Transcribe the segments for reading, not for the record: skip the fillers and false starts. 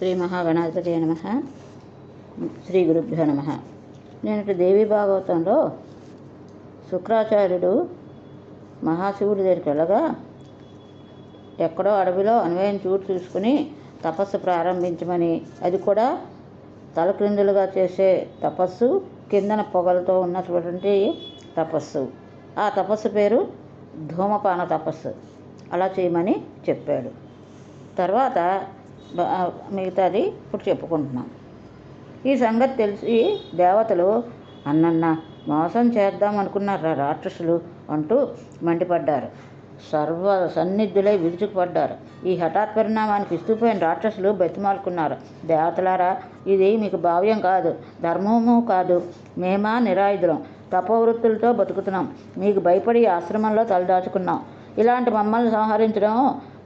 శ్రీ మహాగణాధిపతయే నమః. శ్రీ గురుభ్యో నమః. నేను దేవీ భాగవతంలో శుక్రాచార్యుడు మహాశివుడి దగ్గరికి వెళ్ళగా ఎక్కడో అడవిలో అనువైన చోటు చూసుకుని తపస్సు ప్రారంభించమని, అది కూడా తలక్రిందులుగా చేసే తపస్సు, కిందన పొగలతో ఉన్నటువంటి తపస్సు. ఆ తపస్సు పేరు ధూమపాన తపస్సు. అలా చేయమని చెప్పాడు. తర్వాత మిగతాది ఇప్పుడు చెప్పుకుంటున్నాం. ఈ సంగతి తెలిసి దేవతలు అన్నన్న మోసం చేద్దాం అనుకున్నారా రాక్షసులు అంటూ మండిపడ్డారు. సర్వ సన్నిధులై విరుచుకుపడ్డారు. ఈ హఠాత్ పరిణామానికి విస్తుపోయిన రాక్షసులు బతిమాలుకున్నారు. దేవతలారా, ఇది మీకు భావ్యం కాదు, ధర్మము కాదు. మేమా నిరాయుధులం, తపోవృత్తులతో బతుకుతున్నాం. మీకు భయపడి ఆశ్రమంలో తలదాచుకున్నాం. ఇలాంటి మమ్మల్ని సంహరించడం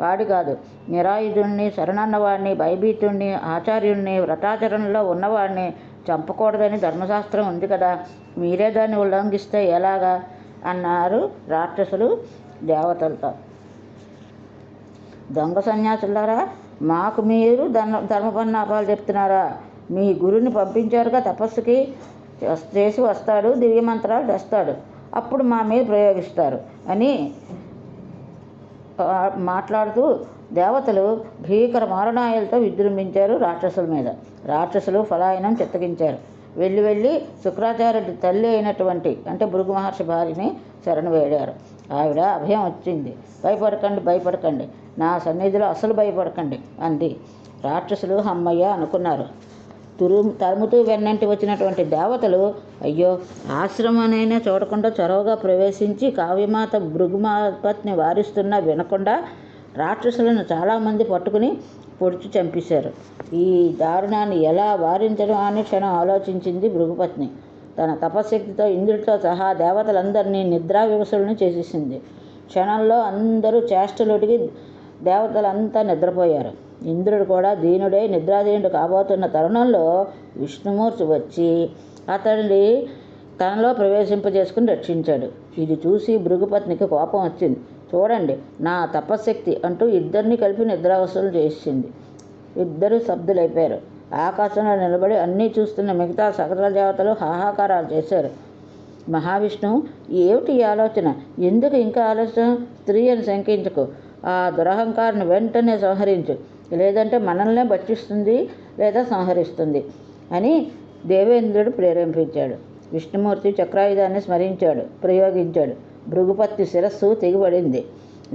పాడి కాదు. నిరాయుధుణ్ణి, శరణన్నవాడిని, భయభీతుణ్ణి, ఆచార్యుణ్ణి, వ్రతాచరణలో ఉన్నవాడిని చంపకూడదని ధర్మశాస్త్రం ఉంది కదా, మీరే దాన్ని ఉల్లంఘిస్తే ఎలాగా అన్నారు రాక్షసులు దేవతలతో. దొంగ సన్యాసులారా, మాకు మీరు ధర్మపన్నాపాలు చెప్తున్నారా? మీ గురుని పంపించారుగా తపస్సుకి, చేసి వస్తాడు, దివ్యమంత్రాలు తెస్తాడు, అప్పుడు మా మీద ప్రయోగిస్తారు అని మాట్లాడుతూ దేవతలు భీకర మారణాయాలతో విజృంభించారు రాక్షసుల మీద. రాక్షసులు ఫలాయనం చిత్తగించారు. వెళ్ళి శుక్రాచార్యుడి తల్లి అయినటువంటి అంటే భృగు మహర్షి భార్యని శరణు వేడారు. ఆవిడ అభయం వచ్చింది. భయపడకండి, నా సన్నిధిలో అసలు భయపడకండి అంది. రాక్షసులు అమ్మయ్య అనుకున్నారు. తరుముతూ వెన్నంటి వచ్చినటువంటి దేవతలు అయ్యో, ఆశ్రమనైనా చూడకుండా చొరవగా ప్రవేశించి కావ్యమాత భృగుమాపత్ని వారిస్తున్నా వినకుండా రాక్షసులను చాలామంది పట్టుకుని పొడిచి చంపేశారు. ఈ దారుణాన్ని ఎలా వారించడం అని క్షణం ఆలోచించింది భృగుపత్ని. తన తపశక్తితో ఇంద్రుడితో సహా దేవతలందరినీ నిద్రా వివసులను చేసేసింది. క్షణంలో అందరూ చేష్టలుడికి దేవతలంతా నిద్రపోయారు. ఇంద్రుడు కూడా దీనుడై నిద్రాధీనుడు కాబోతున్న తరుణంలో విష్ణుమూర్తి వచ్చి అతడిని తనలో ప్రవేశింపజేసుకుని రక్షించాడు. ఇది చూసి భృగుపత్నికి కోపం వచ్చింది. చూడండి నా తపశక్తి అంటూ ఇద్దరిని కలిపి నిద్రావస్థలు చేసింది. ఇద్దరు స్తబ్దులైపోయారు. ఆకాశంలో నిలబడి అన్నీ చూస్తున్న మిగతా సకల దేవతలు హాహాకారాలు చేశారు. మహావిష్ణువు, ఏమిటి ఈ ఆలోచన? ఎందుకు ఇంకా ఆలోచన? స్త్రీ అని శంకించకు. ఆ దురహంకారాన్ని వెంటనే సంహరించు, లేదంటే మనల్నే భక్షిస్తుంది లేదా సంహరిస్తుంది అని దేవేంద్రుడు ప్రేరేపించాడు. విష్ణుమూర్తి చక్రాయుధాన్ని స్మరించాడు, ప్రయోగించాడు. భృగుపత్ని శిరస్సు తెగిపడింది.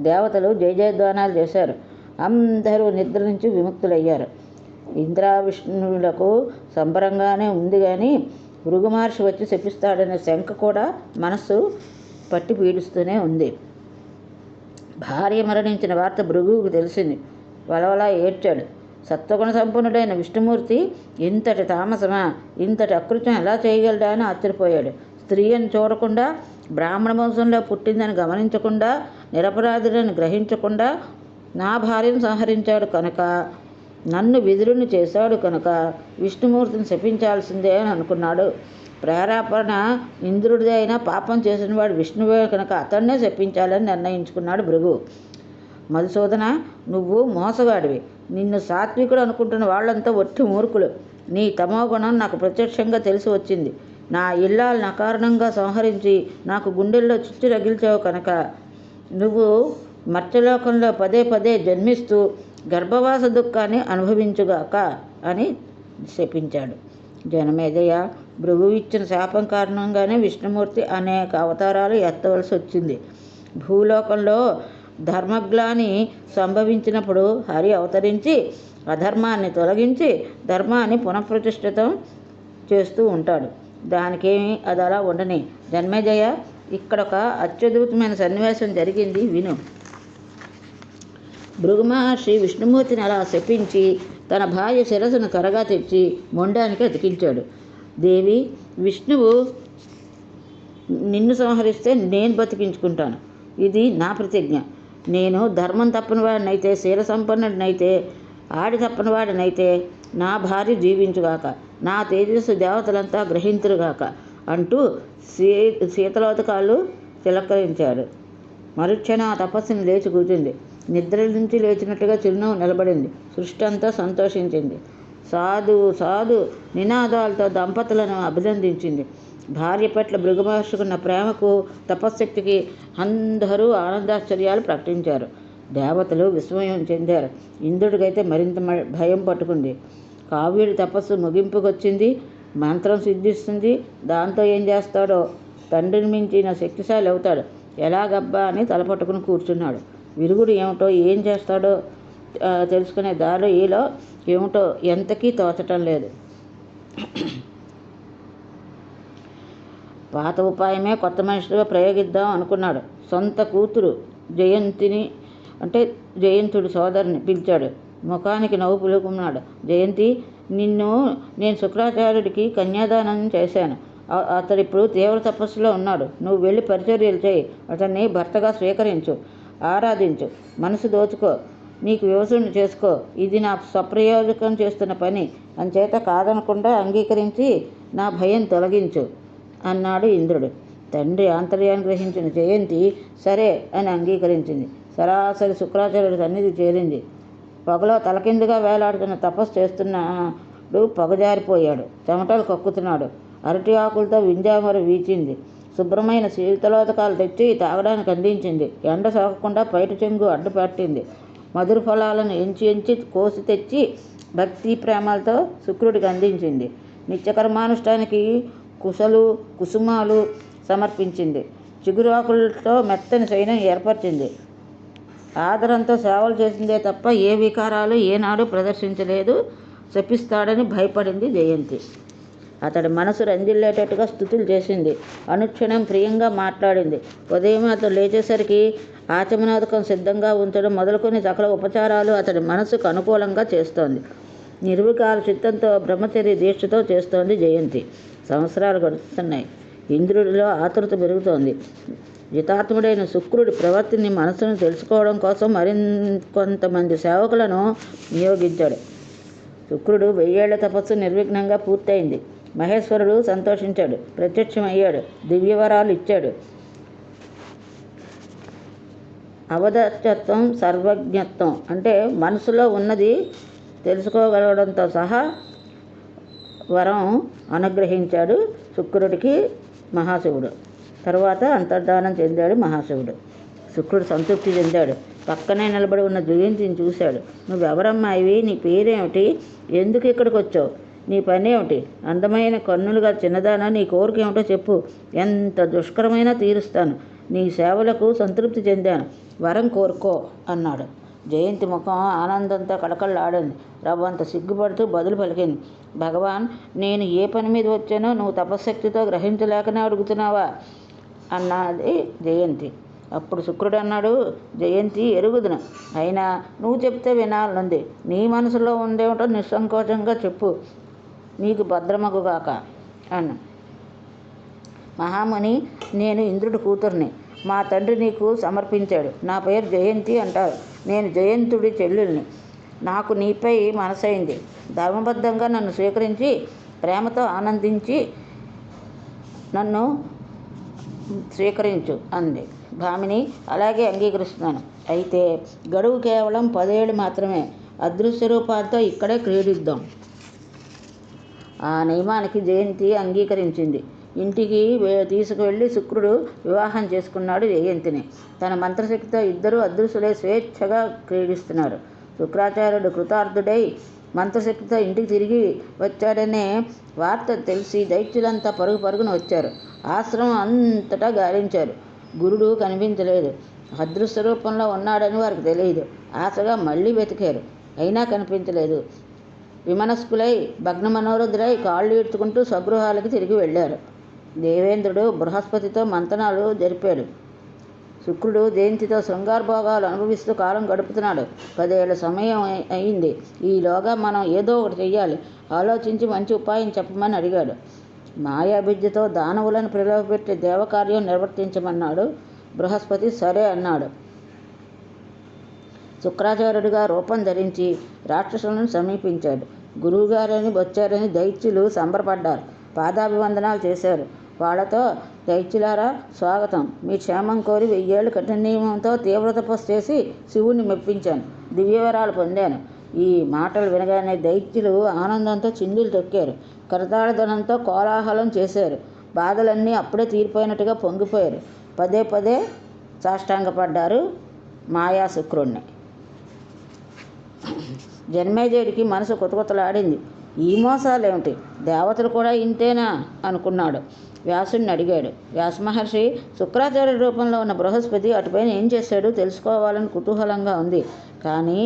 దేవతలు జయజయధ్వానాలు చేశారు. అందరూ నిద్ర నుంచి విముక్తులయ్యారు. ఇంద్రావిష్ణువులకు సంబరంగానే ఉంది, కానీ భృగు మహర్షి వచ్చి శపిస్తాడనే శంక కూడా మనస్సు పట్టి పీడిస్తూనే ఉంది. భార్య మరణించిన వార్త భృగువుకు తెలిసింది. వలవలా ఏడ్చాడు. సత్వగుణ సంపన్నుడైన విష్ణుమూర్తి ఇంతటి తామసమా, ఇంతటి అకృత్యం ఎలా చేయగలడా అని ఆశ్చర్యపోయాడు. స్త్రీ అని చూడకుండా, బ్రాహ్మణ వంశంలో పుట్టిందని గమనించకుండా, నిరపరాధులను గ్రహించకుండా నా భార్యను సంహరించాడు కనుక, నన్ను విధులను చేశాడు కనుక విష్ణుమూర్తిని శపించాల్సిందే అని అనుకున్నాడు. ప్రేరేపణ ఇంద్రుడిదే అయినా పాపం చేసిన వాడు విష్ణువే కనుక అతన్నే శపించాలని నిర్ణయించుకున్నాడు భృగు. మధుసూదన, నువ్వు మోసగాడివి. నిన్ను సాత్వికుడు అనుకుంటున్న వాళ్ళంతా ఒట్టి మూర్ఖులు. నీ తమోగుణం నాకు ప్రత్యక్షంగా తెలిసి వచ్చింది. నా ఇల్లాలను అకారణంగా సంహరించి నాకు గుండెల్లో చిచ్చు రగిల్చావు కనుక నువ్వు మర్త్యలోకంలో పదే జన్మిస్తూ గర్భవాస దుఃఖాన్ని అనుభవించుగాక అని శపించాడు. జనమేజయ, భృగువు ఇచ్చిన శాపం కారణంగానే విష్ణుమూర్తి అనేక అవతారాలు ఎత్తవలసి వచ్చింది. భూలోకంలో ధర్మగ్లాని సంభవించినప్పుడు హరి అవతరించి అధర్మాన్ని తొలగించి ధర్మాన్ని పునఃప్రతిష్ఠితం చేస్తూ ఉంటాడు. దానికేమి అది అలా ఉండని. జన్మేజయ, ఇక్కడ ఒక అత్యద్భుతమైన సన్నివేశం జరిగింది, విను. భృగు మహర్షి విష్ణుమూర్తిని అలా శపించి తన భార్య శిరస్సును త్వరగా తెచ్చి మొండానికి అతికించాడు. దేవి, విష్ణువు నిన్ను సంహరిస్తే నేను బతికించుకుంటాను. ఇది నా ప్రతిజ్ఞ. నేను ధర్మం తప్పని వాడినైతే, శీల సంపన్నుడినైతే, ఆడి తప్పని వాడినైతే నా భార్య జీవించుగాక, నా తేజస్సు దేవతలంతా గ్రహింతురుగాక అంటూ శీతలోదకాలు తిలకరించాడు. మరుక్షణం ఆ తపస్సుని లేచి కూర్చుంది. నిద్ర నుంచి లేచినట్టుగా చిరునవ్వు నిలబడింది. సృష్టి అంతా సంతోషించింది. సాధు సాధు నినాదాలతో దంపతులను అభినందించింది. భార్య పట్ల భృగు మహర్షికున్న ప్రేమకు, తపశ్శక్తికి అందరూ ఆనందాశ్చర్యాలు ప్రకటించారు. దేవతలు విస్మయం చెందారు. ఇంద్రుడికైతే మరింత భయం పట్టుకుంది. కావ్యుడి తపస్సు ముగింపుకొచ్చింది. మంత్రం సిద్ధిస్తుంది. దాంతో ఏం చేస్తాడో, తండ్రిని మించిన శక్తిశాలి అవుతాడు. ఎలాగబ్బా అని తలపట్టుకుని కూర్చున్నాడు. విరుగుడు ఏమిటో, ఏం చేస్తాడో తెలుసుకునే దారి ఈలో ఏమిటో ఎంతకీ తోచటం లేదు. పాత ఉపాయమే కొత్త మనిషిగా ప్రయోగిద్దాం అనుకున్నాడు. సొంత కూతురు జయంతిని, అంటే జయంతుడి సోదరిని పిలిచాడు. ముఖానికి నవ్వు పులుకున్నాడు. జయంతి, నిన్ను నేను శుక్రాచార్యుడికి కన్యాదానం చేశాను. అతడిప్పుడు తీవ్ర తపస్సులో ఉన్నాడు. నువ్వు వెళ్ళి పరిచర్యలు చేయి. అతన్ని భర్తగా స్వీకరించు, ఆరాధించు, మనసు దోచుకో, నీకు వివసుని చేసుకో. ఇది నా స్వప్రయోజకం చేస్తున్న పని. అంచేత కాదనకుండా అంగీకరించి నా భయం తొలగించు అన్నాడు ఇంద్రుడు. తండ్రి ఆంతర్యాన్ని గ్రహించిన జయంతి సరే అని అంగీకరించింది. సరాసరి శుక్రాచార్యుడి సన్నిధి చేరింది. పొగలో తలకిందుగా వేలాడుతున్న తపస్సు చేస్తున్నాడు. పొగజారిపోయాడు. చెమటలు కక్కుతున్నాడు. అరటి ఆకులతో వింజామర వీచింది. శుభ్రమైన శీతలోదకాలు తెచ్చి తాగడానికి అందించింది. ఎండ సోకకుండా పైట చెంగు అడ్డుపట్టింది. మధుర ఫలాలను ఎంచి కోసి తెచ్చి భక్తి ప్రేమలతో శుక్రుడికి అందించింది. నిత్యకర్మానుష్ఠానికి కుసుమాలు సమర్పించింది. చిగురాకులతో మెత్తని శయనం ఏర్పరిచింది. ఆదరంతో సేవలు చేసిందే తప్ప ఏ వికారాలు ఏనాడు ప్రదర్శించలేదు. శపిస్తాడని భయపడింది జయంతి. అతడి మనసు రంజిల్లేటట్టుగా స్తుతులు చేసింది. అనుక్షణం ప్రియంగా మాట్లాడింది. ఉదయం అతడు లేచేసరికి ఆచమనోదకం సిద్ధంగా ఉంచడం మొదలుకొని సకల ఉపచారాలు అతడి మనసుకు అనుకూలంగా చేస్తోంది. నిర్వికార చిత్తంతో బ్రహ్మచర్య దీక్షతో చేస్తోంది జయంతి. సంవత్సరాలు గడుస్తున్నాయి. ఇంద్రుడిలో ఆతృత పెరుగుతోంది. జితాత్ముడైన శుక్రుడి ప్రవర్తిని, మనసును తెలుసుకోవడం కోసం మరికొంతమంది సేవకులను నియోగించాడు. శుక్రుడు 1000 ఏళ్ల తపస్సు నిర్విఘ్నంగా పూర్తయింది. మహేశ్వరుడు సంతోషించాడు. ప్రత్యక్షమయ్యాడు. దివ్యవరాలు ఇచ్చాడు. అవధత్వం, సర్వజ్ఞత్వం, అంటే మనసులో ఉన్నది తెలుసుకోగలగడంతో సహా వరం అనుగ్రహించాడు శుక్రుడికి మహాశివుడు. తరువాత అంతర్ధానం చెందాడు మహాశివుడు. శుక్రుడు సంతృప్తి చెందాడు. పక్కనే నిలబడి ఉన్న జయంతిని చూశాడు. నువ్వెవరమ్మాయివి? నీ పేరేమిటి? ఎందుకు ఇక్కడికి వచ్చావు? నీ పనేమిటి? అందమైన కన్నులుగా చిన్నదానా, నీ కోరిక ఏమిటో చెప్పు. ఎంత దుష్కరమైనా తీరుస్తాను. నీ సేవలకు సంతృప్తి చెందాను. వరం కోరుకో అన్నాడు. జయంతి ముఖం ఆనందంతో కళకళలాడింది. రవ్వంత సిగ్గుపడుతూ బదులు పలికింది. భగవాన్, నేను ఏ పని మీద వచ్చానో నువ్వు తపశ్శక్తితో గ్రహించలేకనే అడుగుతున్నావా అన్నది జయంతి. అప్పుడు శుక్రుడు అన్నాడు, జయంతి, ఎరుగుదును. అయినా నువ్వు చెప్తే వినాలనుంది. నీ మనసులో ఉందేమిటో నిస్సంకోచంగా చెప్పు. నీకు భద్రమగుగాక అన్న. మహాముని, నేను ఇంద్రుడి కూతుర్ని. మా తండ్రి నీకు సమర్పించాడు. నా పేరు జయంతి అంటారు. నేను జయంతుడి చెల్లెల్ని. నాకు నీపై మనసైంది. ధర్మబద్ధంగా నన్ను స్వీకరించి ప్రేమతో ఆనందించి నన్ను స్వీకరించు అంది. భామిని, అలాగే అంగీకరిస్తున్నాను. అయితే గడువు కేవలం 10 ఏళ్ళు మాత్రమే. అదృశ్య రూపాలతో ఇక్కడే క్రీడిద్దాం. ఆ నియమానికి జయంతి అంగీకరించింది. ఇంటికి తీసుకువెళ్ళి శుక్రుడు వివాహం చేసుకున్నాడు జయంతిని. తన మంత్రశక్తితో ఇద్దరు అదృశ్యులై స్వేచ్ఛగా క్రీడిస్తున్నారు. శుక్రాచార్యుడు కృతార్థుడై మంత్రశక్తితో ఇంటికి తిరిగి వచ్చాడనే వార్త తెలిసి దైత్యులంతా పరుగున వచ్చారు. ఆశ్రమం అంతటా గాలించారు. గురుడు కనిపించలేదు. అదృశ్య రూపంలో ఉన్నాడని వారికి తెలియదు. ఆశగా మళ్ళీ వెతికారు. అయినా కనిపించలేదు. విమనస్కులై భగ్న మనోరుద్రై కాళ్ళు ఈడ్చుకుంటూ స్వగృహాలకి తిరిగి వెళ్ళారు. దేవేంద్రుడు బృహస్పతితో మంతనాలు జరిపాడు. శుక్రుడు జయంతితో శృంగారభోగాలు అనుభవిస్తూ కాలం గడుపుతున్నాడు. 10 ఏళ్ల సమయం అయింది. ఈలోగా మనం ఏదో ఒకటి చెయ్యాలి. ఆలోచించి మంచి ఉపాయం చెప్పమని అడిగాడు. మాయాబిద్యతో దానవులను ప్రలోభపెట్టి దేవకార్యం నిర్వర్తించమన్నాడు. బృహస్పతి సరే అన్నాడు. శుక్రాచార్యుడిగా రూపం ధరించి రాక్షసులను సమీపించాడు. గురువుగారని వచ్చారని దైత్యులు సంబరపడ్డారు. పాదాభివందనాలు చేశారు. వాళ్ళతో, దైత్యులారా స్వాగతం, మీ క్షేమం కోరి 1000 ఏళ్ళు కఠిన నియమంతో తీవ్ర తపస్సు చేసి శివుణ్ణి మెప్పించాను, దివ్యవరాలు పొందాను. ఈ మాటలు వినగానే దైత్యులు ఆనందంతో చిందులు తొక్కారు, కరతాళధనంతో కోలాహలం చేశారు. బాధలన్నీ అప్పుడే తీరిపోయినట్టుగా పొంగిపోయారు. పదే పదే సాష్టాంగపడ్డారు మాయా శుక్రుణ్ణి. జన్మేజయుడికి మనసు కొతకొతలాడింది. ఈ మోసాలేమిటి, దేవతలు కూడా ఇంతేనా అనుకున్నాడు. వ్యాసుడిని అడిగాడు. వ్యాసమహర్షి, శుక్రాచార్య రూపంలో ఉన్న బృహస్పతి అటుపైన ఏం చేశాడు తెలుసుకోవాలని కుతూహలంగా ఉంది. కానీ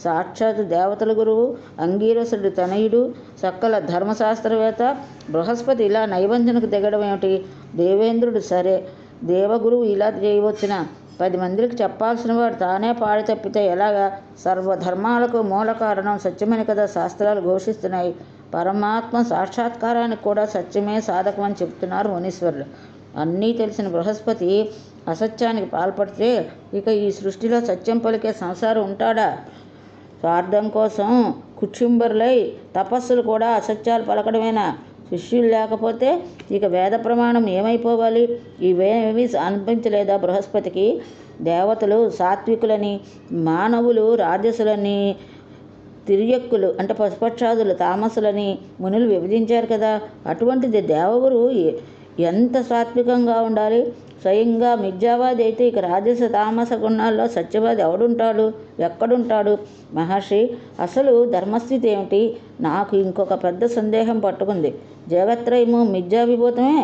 సాక్షాత్ దేవతల గురువు, అంగీరసుడి తనయుడు, సకల ధర్మశాస్త్రవేత్త బృహస్పతి ఇలా నైవంచనకు దిగడం ఏమిటి? దేవేంద్రుడు సరే, దేవగురువు ఇలా చేయవచ్చునా? 10 మందికి చెప్పాల్సిన వాడు తానే పాడి తప్పితే ఎలాగా? సర్వధర్మాలకు మూల కారణం సత్యమని కదా శాస్త్రాలు ఘోషిస్తున్నాయి. పరమాత్మ సాక్షాత్కారానికి కూడా సత్యమే సాధకమని చెప్తున్నారు మునీశ్వరులు. అన్నీ తెలిసిన బృహస్పతి అసత్యానికి పాల్పడితే ఇక ఈ సృష్టిలో సత్యం పలికే సంసారం ఉంటాడా? స్వార్థం కోసం కుక్షుంబరులై తపస్సులు కూడా అసత్యాలు పలకడమేనా? శిష్యులు లేకపోతే ఇక వేద ప్రమాణం ఏమైపోవాలి? ఇవేమీ అనిపించలేదా బృహస్పతికి? దేవతలు సాత్వికులని, మానవులు రాజసులని, తిర్యక్కులు అంటే పశుపక్షాదులు తామసులని మునులు విభజించారు కదా. అటువంటిది దేవగురు ఎంత సాత్వికంగా ఉండాలి? స్వయంగా మిథ్యావాది అయితే ఇక రాజస తామస గుణాల్లో సత్యవాది ఎవడుంటాడు, ఎక్కడుంటాడు? మహర్షి, అసలు ధర్మస్థితి ఏమిటి? నాకు ఇంకొక పెద్ద సందేహం పట్టుకుంది. జగత్రయము మిథ్యావిభూతమే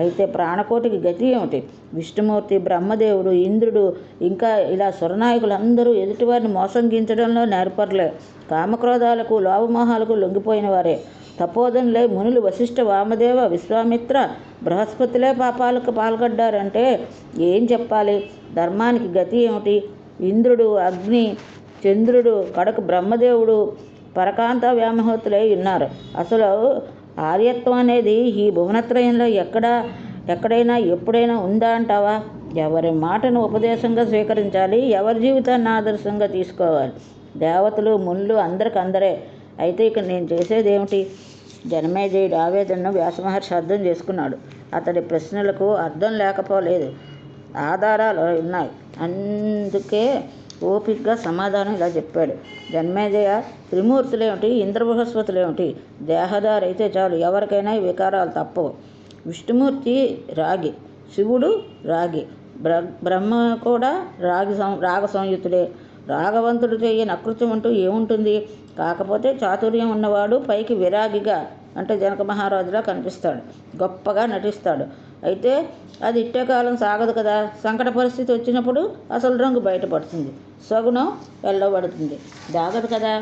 అయితే ప్రాణకోటికి గతి ఏమిటి? విష్ణుమూర్తి, బ్రహ్మదేవుడు, ఇంద్రుడు, ఇంకా ఇలా సురనాయకులందరూ ఎదుటివారిని మోసంగించడంలో నేర్పర్లే. కామక్రోధాలకు, లోభమోహాలకు లొంగిపోయిన వారే. తపోధనులే మునులు వశిష్ఠ, వామదేవ, విశ్వామిత్ర, బృహస్పతిలే పాపాలకు పాల్గొడ్డారంటే ఏం చెప్పాలి? ధర్మానికి గతి ఏమిటి? ఇంద్రుడు, అగ్ని, చంద్రుడు, కడకు బ్రహ్మదేవుడు పరకాంత వ్యామోహతులై ఉన్నారు. అసలు ఆర్యత్వం అనేది ఈ భువనత్రయంలో ఎక్కడైనా ఎప్పుడైనా ఉందా అంటావా? ఎవరి మాటను ఉపదేశంగా స్వీకరించాలి, ఎవరి జీవితాన్ని ఆదర్శంగా తీసుకోవాలి. దేవతలు, మునులు అందరికందరే. అయితే ఇక నేను చేసేది ఏమిటి? జనమేజయుడి ఆవేదనను వ్యాసమహర్షి అర్థం చేసుకున్నాడు. అతడి ప్రశ్నలకు అర్థం లేకపోలేదు, ఆధారాలు ఉన్నాయి. అందుకే ఓపికగా సమాధానం ఇలా చెప్పాడు. జన్మేజయ, త్రిమూర్తులేమిటి, ఇంద్రబృహస్పతులేమిటి? దేహదారైతే చాలు, ఎవరికైనా ఈ వికారాలు తప్పవు. విష్ణుమూర్తి రాగి, శివుడు రాగి, బ్రహ్మ కూడా రాగ సంయుతుడే. రాగవంతుడు చేయని అకృత్యం అంటూ ఏముంటుంది? కాకపోతే చాతుర్యం ఉన్నవాడు పైకి విరాగిగా అంటే జనక మహారాజులా కనిపిస్తాడు, గొప్పగా నటిస్తాడు. అయితే అది ఇట్టే కాలం సాగదు కదా. సంకట పరిస్థితి వచ్చినప్పుడు అసలు రంగు బయటపడుతుంది, సగుణం వెళ్ళబడుతుంది, దాగదు కదా.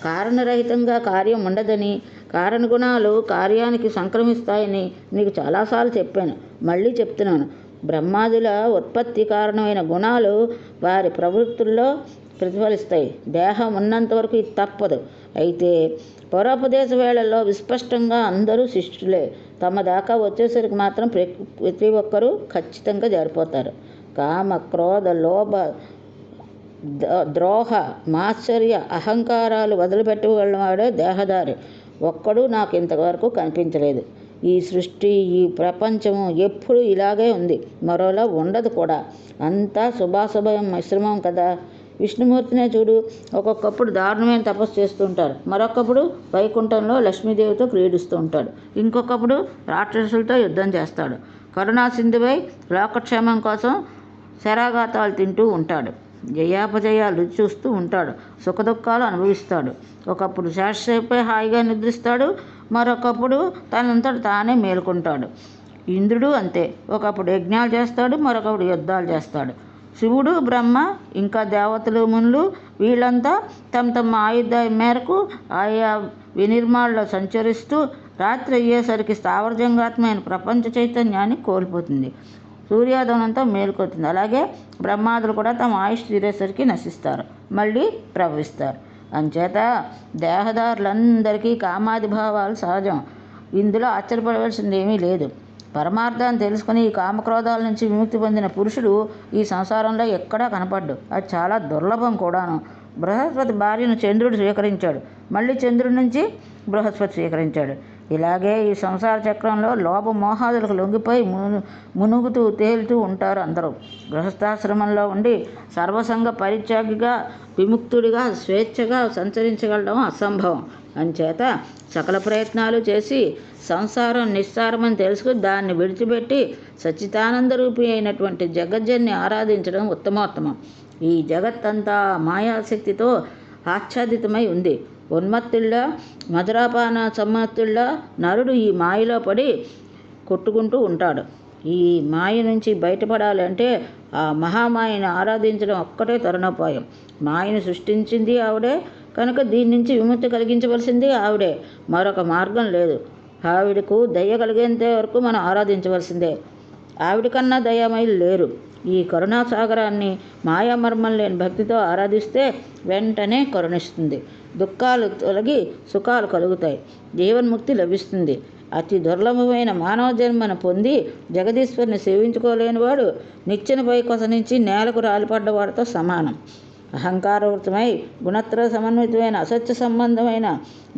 కారణరహితంగా కార్యం ఉండదని, కారణగుణాలు కార్యానికి సంక్రమిస్తాయని నీకు చాలాసార్లు చెప్పాను, మళ్ళీ చెప్తున్నాను. బ్రహ్మాదుల ఉత్పత్తి కారణమైన గుణాలు వారి ప్రవృత్తుల్లో ప్రతిఫలిస్తాయి. దేహం ఉన్నంతవరకు ఇది తప్పదు. అయితే పరోపదేశ వేళల్లో విస్పష్టంగా అందరూ శిష్యులే. తమ దాకా వచ్చేసరికి మాత్రం ప్రతి ఒక్కరూ ఖచ్చితంగా జారిపోతారు. కామ, క్రోధ, లోభ, ద్రోహ, మాత్సర్య, అహంకారాలు వదిలిపెట్టగలవాడే దేహదారి. ఒక్కడూ నాకు ఇంతవరకు కనిపించలేదు. ఈ సృష్టి, ఈ ప్రపంచము ఎప్పుడు ఇలాగే ఉంది, మరోలా ఉండదు కూడా. అంతా శుభాశుభ మిశ్రమం కదా. విష్ణుమూర్తినే చూడు, ఒక్కొక్కప్పుడు దారుణమైన తపస్సు చేస్తూ ఉంటాడు, మరొకప్పుడు వైకుంఠంలో లక్ష్మీదేవితో క్రీడిస్తూ ఉంటాడు, ఇంకొకప్పుడు రాక్షసులతో యుద్ధం చేస్తాడు, కరుణాసింధువై లోకక్షేమం కోసం శరాఘాతాలు తింటూ ఉంటాడు, జయాపజయాలు చూస్తూ ఉంటాడు, సుఖదుఖాలు అనుభవిస్తాడు. ఒకప్పుడు శాశ్వతపై హాయిగా నిద్రిస్తాడు, మరొకప్పుడు తనంతట తానే మేలుకుంటాడు. ఇంద్రుడు అంతే, ఒకప్పుడు యజ్ఞాలు చేస్తాడు, మరొకప్పుడు యుద్ధాలు చేస్తాడు. శివుడు, బ్రహ్మ, ఇంకా దేవతలు, మునులు వీళ్ళంతా తమ ఆయుధాయం మేరకు ఆయా వినిర్మాణలో సంచరిస్తూ రాత్రి అయ్యేసరికి స్థావరజంగాత్మైన ప్రపంచ చైతన్యాన్ని కోల్పోతుంది, సూర్యోదయంతో మేలుకొతుంది. అలాగే బ్రహ్మాదులు కూడా తమ ఆయుష్ తీరేసరికి నశిస్తారు, మళ్ళీ ప్రవహిస్తారు. అంచేత దేహదారులందరికీ కామాదిభావాలు సహజం. ఇందులో ఆశ్చర్యపడవలసింది ఏమీ లేదు. పరమార్థాన్ని తెలుసుకుని ఈ కామక్రోధాల నుంచి విముక్తి పొందిన పురుషుడు ఈ సంసారంలో ఎక్కడా కనపడ్డు. అది చాలా దుర్లభం కూడాను. బృహస్పతి భార్యను చంద్రుడు స్వీకరించాడు, మళ్ళీ చంద్రుడి నుంచి బృహస్పతి స్వీకరించాడు. ఇలాగే ఈ సంసార చక్రంలో లోభమోహాదులకు లొంగిపోయి మునుగుతూ తేలుతూ ఉంటారు అందరూ. గృహస్థాశ్రమంలో ఉండి సర్వసంగ పరిత్యాగిగా విముక్తుడిగా స్వేచ్ఛగా సంచరించగలడం అసంభవం. అంచేత సకల ప్రయత్నాలు చేసి సంసారం నిస్సారమని తెలుసుకుని దాన్ని విడిచిపెట్టి సచ్చిదానంద రూపి అయినటువంటి జగజ్జన్ని ఆరాధించడం ఉత్తమోత్తమం. ఈ జగత్తంతా మాయాశక్తితో ఆచ్ఛాదితమై ఉంది. ఉన్మత్తుల్లా మధురాపాన సమ్మత్తుల్లా నరుడు ఈ మాయలో పడి కొట్టుకుంటూ ఉంటాడు. ఈ మాయ నుంచి బయటపడాలంటే ఆ మహామాయను ఆరాధించడం ఒక్కటే తరుణోపాయం. మాయను సృష్టించింది ఆవిడే కనుక దీని నుంచి విముక్తి కలిగించవలసింది ఆవిడే. మరొక మార్గం లేదు. ఆవిడకు దయ కలిగేంత వరకు మనం ఆరాధించవలసిందే. ఆవిడ కన్నా దయామయులు లేరు. ఈ కరుణాసాగరాన్ని మాయామర్మం లేని భక్తితో ఆరాధిస్తే వెంటనే కరుణిస్తుంది. దుఃఖాలు తొలగి సుఖాలు కలుగుతాయి. జీవన్ముక్తి లభిస్తుంది. అతి దుర్లభమైన మానవ జన్మను పొంది జగదీశ్వరిని సేవించుకోలేనివాడు నిచ్చెనపై కొసనించి నేలకు రాలిపడ్డవాడితో సమానం. అహంకారవృతమై గుణత్రయ సమన్వితమైన అసత్య సంబంధమైన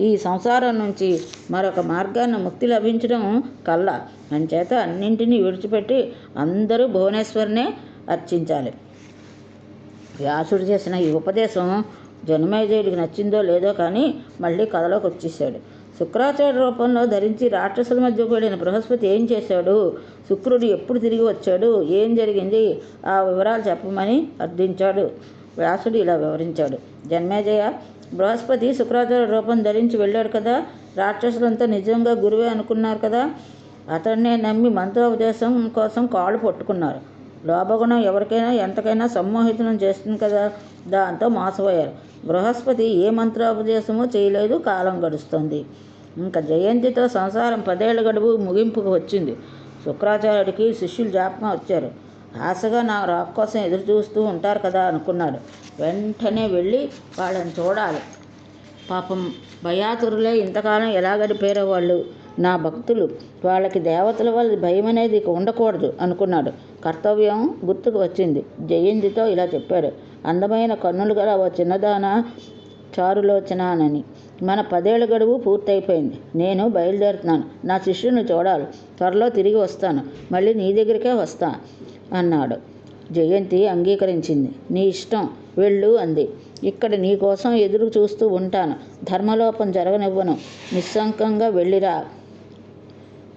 ఈ సంసారం నుంచి మరొక మార్గాన్ని ముక్తి లభించడం కల్లా. అంచేత అన్నింటినీ విడిచిపెట్టి అందరూ భువనేశ్వరినే అర్చించాలి. వ్యాసుడు చేసిన ఈ ఉపదేశం జనమేజయుడికి నచ్చిందో లేదో కానీ మళ్ళీ కథలోకి వచ్చేసాడు. శుక్రాచార్య రూపంలో ధరించి రాక్షసుల మధ్య పడిన బృహస్పతి ఏం చేశాడు, శుక్రుడు ఎప్పుడు తిరిగి వచ్చాడు, ఏం జరిగింది, ఆ వివరాలు చెప్పమని అర్థించాడు. వ్యాసుడు ఇలా వివరించాడు. జన్మేజయ, బృహస్పతి శుక్రాచార్య రూపం ధరించి వెళ్ళాడు కదా, రాక్షసులంతా నిజంగా గురువే అనుకున్నారు కదా, అతన్నే నమ్మి మంత్రోపదేశం కోసం కాళ్ళు పట్టుకున్నారు. లోభగుణం ఎవరికైనా ఎంతకైనా సమ్మోహితం చేస్తుంది కదా, దాంతో మోసపోయారు. బృహస్పతి ఏ మంత్రోపదేశమో చేయలేదు. కాలం గడుస్తుంది. ఇంకా జయంతితో సంసారం 10 ఏళ్ల గడువు ముగింపుకు వచ్చింది. శుక్రాచార్యుడికి శిష్యులు జ్ఞాపకం వచ్చారు. ఆశగా నా రాక కోసం ఎదురు చూస్తూ ఉంటారు కదా అనుకున్నాడు. వెంటనే వెళ్ళి వాళ్ళని చూడాలి. పాపం భయాతురులే ఇంతకాలం ఎలా గడిపారో వాళ్ళు, నా భక్తులు, వాళ్ళకి దేవతల వల్ల భయం అనేది ఇక ఉండకూడదు అనుకున్నాడు. కర్తవ్యం గుర్తుకు వచ్చింది. జయంతితో ఇలా చెప్పాడు. అందమైన కన్నులు గల ఓ చిన్నదాన చారులోచనానని, మన 10 ఏళ్ల గడువు పూర్తయిపోయింది. నేను బయలుదేరుతున్నాను. నా శిష్యుని చూడాలి. త్వరలో తిరిగి వస్తాను. మళ్ళీ నీ దగ్గరికే వస్తా అన్నాడు. జయంతి అంగీకరించింది. నీ ఇష్టం, వెళ్ళు అంది. ఇక్కడ నీ కోసం ఎదురు చూస్తూ ఉంటాను. ధర్మలోపం జరగనివ్వను. నిస్సంకంగా వెళ్ళిరా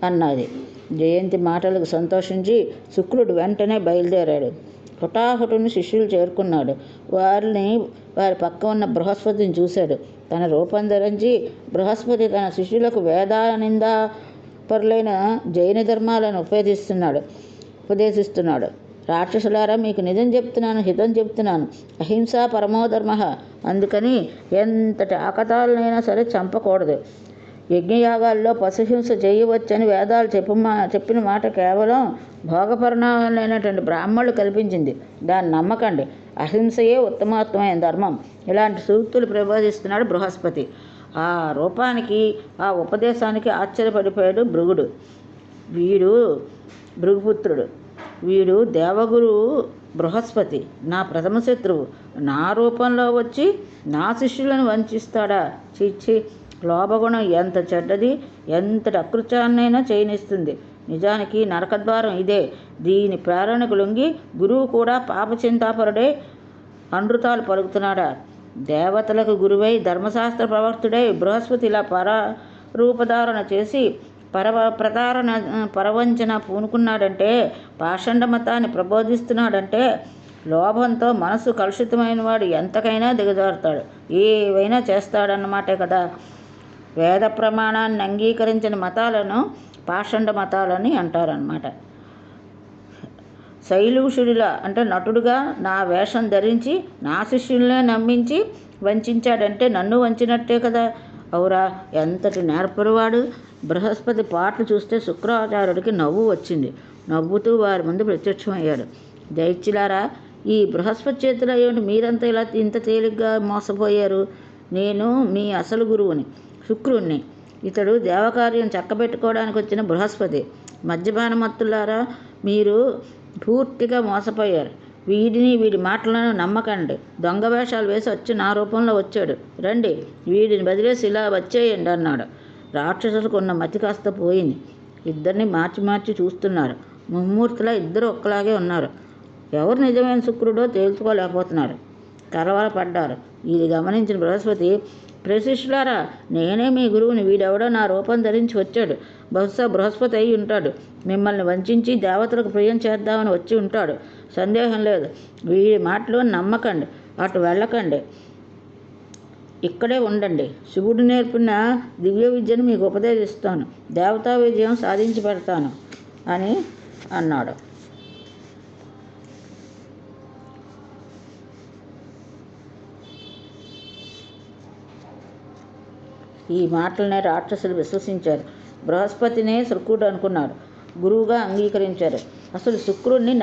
అన్నది. జయంతి మాటలకు సంతోషించి శుక్రుడు వెంటనే బయలుదేరాడు. హుటాహుటిని శిష్యులు చేరుకున్నాడు. వారి పక్క ఉన్న బృహస్పతిని చూశాడు. తన రూపం ధరించి బృహస్పతి తన శిష్యులకు వేదానిందా పరులైన జైన ధర్మాలను ఉపదేశిస్తున్నాడు. రాక్షసులారా, మీకు నిజం చెప్తున్నాను, హితం చెప్తున్నాను. అహింస పరమోధర్మ. అందుకని ఎంతటి ఆకతాలనైనా సరే చంపకూడదు. యజ్ఞయాగాల్లో పశుహింస చేయవచ్చని వేదాలు చెప్పిన మాట కేవలం భోగపరిణామాలైనటువంటి బ్రాహ్మణులు కల్పించింది. దాన్ని నమ్మకండి. అహింసయే ఉత్తమోత్తమైన ధర్మం. ఇలాంటి సూక్తులు ప్రబోధిస్తున్నాడు బృహస్పతి. ఆ రూపానికి, ఆ ఉపదేశానికి ఆశ్చర్యపడిపోయాడు భృగుడు. భృగుపుత్రుడు వీడు దేవగురు బృహస్పతి, నా ప్రథమ శత్రువు. నా రూపంలో వచ్చి నా శిష్యులను వంచిస్తాడా? చిచ్చి, లోభగుణం ఎంత చెడ్డది, ఎంతటి అకృత్యాన్నైనా చేయనిస్తుంది. నిజానికి నరకద్వారం ఇదే. దీని ప్రేరణకు లొంగి గురువు కూడా పాపచింతాపరుడై అనృతాలు పలుకుతున్నాడా? దేవతలకు గురువై ధర్మశాస్త్ర ప్రవర్తుడై బృహస్పతి ఇలా పరరూపధారణ చేసి పరవంచన పూనుకున్నాడంటే, పాషండ మతాన్ని ప్రబోధిస్తున్నాడంటే, లోభంతో మనసు కలుషితమైన వాడు ఎంతకైనా దిగజారుతాడు, ఏవైనా చేస్తాడన్నమాటే కదా. వేద ప్రమాణాన్ని అంగీకరించిన మతాలను పాషండ మతాలని అంటారన్నమాట. శైలూషుడిలా అంటే నటుడుగా నా వేషం ధరించి నా శిష్యులనే నమ్మించి వంచాడంటే నన్ను వంచినట్టే కదా. అవురా, ఎంతటి నేర్పరివాడు. బృహస్పతి పాటలు చూస్తే శుక్రాచార్యుడికి నవ్వు వచ్చింది. నవ్వుతూ వారి ముందు ప్రత్యక్షమయ్యాడు. దైత్యులారా, ఈ బృహస్పతి చేతిలో ఏమిటి మీరంతా ఇంత తేలిగ్గా మోసపోయారు? నేను మీ అసలు గురువుని, శుక్రుణ్ణి. ఇతడు దేవకార్యం చక్కబెట్టుకోవడానికి వచ్చిన బృహస్పతి. మద్యపానమత్తులారా, మీరు పూర్తిగా మోసపోయారు. వీడి మాటలను నమ్మకండి. దొంగ వేషాలు వేసి వచ్చి నా రూపంలో వచ్చాడు. రండి, వీడిని బదిలేసి ఇలా వచ్చేయండి అన్నాడు. రాక్షసులకు ఉన్న మతి కాస్త పోయింది. ఇద్దరిని మార్చి మార్చి చూస్తున్నారు. ముమ్మూర్తులా ఇద్దరు ఒక్కలాగే ఉన్నారు. ఎవరు నిజమైన శుక్రుడో తేల్చుకోలేకపోతున్నారు. కలవరపడ్డారు. ఇది గమనించిన బృహస్పతి, ప్రశిష్యులారా, నేనే మీ గురువుని. వీడెవడో నా రూపం ధరించి వచ్చాడు. బహుశా బృహస్పతి అయి ఉంటాడు. మిమ్మల్ని వంచి దేవతలకు ప్రియం చేద్దామని వచ్చి ఉంటాడు. సందేహం లేదు. వీడి మాటలు నమ్మకండి. అటు వెళ్ళకండి. ఇక్కడే ఉండండి. శివుడు నేర్పిన దివ్య విద్యను మీకు ఉపదేశిస్తాను. దేవతా విజయం సాధించి పెడతాను అని అన్నాడు. ఈ మాటలనే రాక్షసులు విశ్వసించారు. బృహస్పతినే శుక్రుడు అనుకున్నారు. గురువుగా అంగీకరించారు. అసలు శుక్రుణ్ణి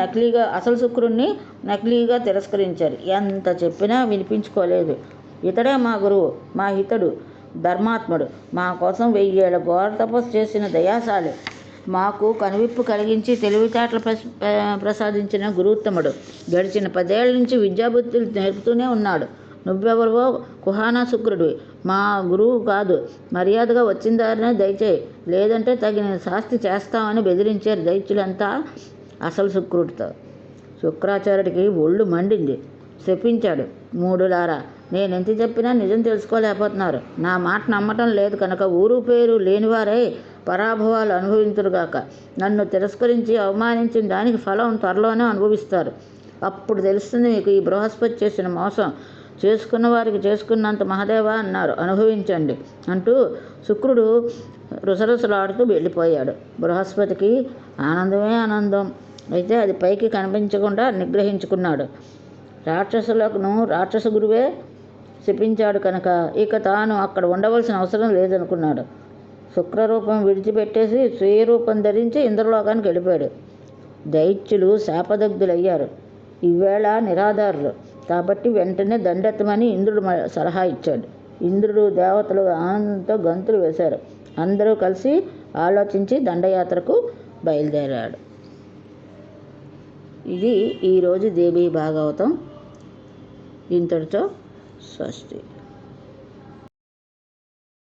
నకిలీగా తిరస్కరించారు. ఎంత చెప్పినా వినిపించుకోలేదు. ఇతడే మా గురువు, మా హితుడు, ధర్మాత్ముడు, మా కోసం 1000 ఏళ్ల ఘోర తపస్సు చేసిన దయాశాలి, మాకు కనువిప్పు కలిగించి తెలివితేటలు ప్రసాదించిన గురువుత్తముడు, గడిచిన 10 ఏళ్ల నుంచి విద్యాబుద్ధులు నేర్పుతూనే ఉన్నాడు. నువ్వెవరివో కుహానా శుక్రుడివి, మా గురువు కాదు. మర్యాదగా వచ్చిన దారినే దయచేయి, లేదంటే తగిన శాస్తి చేస్తామని బెదిరించారు దైత్యులంతా అసలు శుక్రుడితో. శుక్రాచార్యుడికి ఒళ్ళు మండింది. శపించాడు, మూడులారా, నేనెంత చెప్పినా నిజం తెలుసుకోలేకపోతున్నారు. నా మాట నమ్మటం లేదు కనుక ఊరు పేరు లేనివారై పరాభవాలు అనుభవింతురుగాక. నన్ను తిరస్కరించి అవమానించిన దానికి ఫలం త్వరలోనే అనుభవిస్తారు. అప్పుడు తెలుస్తుంది మీకు ఈ బృహస్పతి చేసిన మోసం. చేసుకున్న వారికి చేసుకున్నంత మహదేవ అన్నారు, అనుభవించండి అంటూ శుక్రుడు రుసరుసలాడుతూ వెళ్ళిపోయాడు. బృహస్పతికి ఆనందమే ఆనందం. అయితే అది పైకి కనిపించకుండా నిగ్రహించుకున్నాడు. రాక్షస గురువే శపించాడు కనుక ఇక తాను అక్కడ ఉండవలసిన అవసరం లేదనుకున్నాడు. శుక్రరూపం విడిచిపెట్టేసి స్వీయ రూపం ధరించి ఇంద్రలోకానికి వెళ్ళిపోయాడు. దైత్యులు శాపదగ్ధులయ్యారు. ఈవేళ నిరాధారులు కాబట్టి వెంటనే దండెత్తమని ఇంద్రుడు సలహా ఇచ్చాడు. ఇంద్రుడు, దేవతలు ఆనందంతో గంతులు వేశారు. అందరూ కలిసి ఆలోచించి దండయాత్రకు బయలుదేరాడు. ఇది ఈరోజు దేవీ భాగవతం. ఇంతటితో స్వస్తి.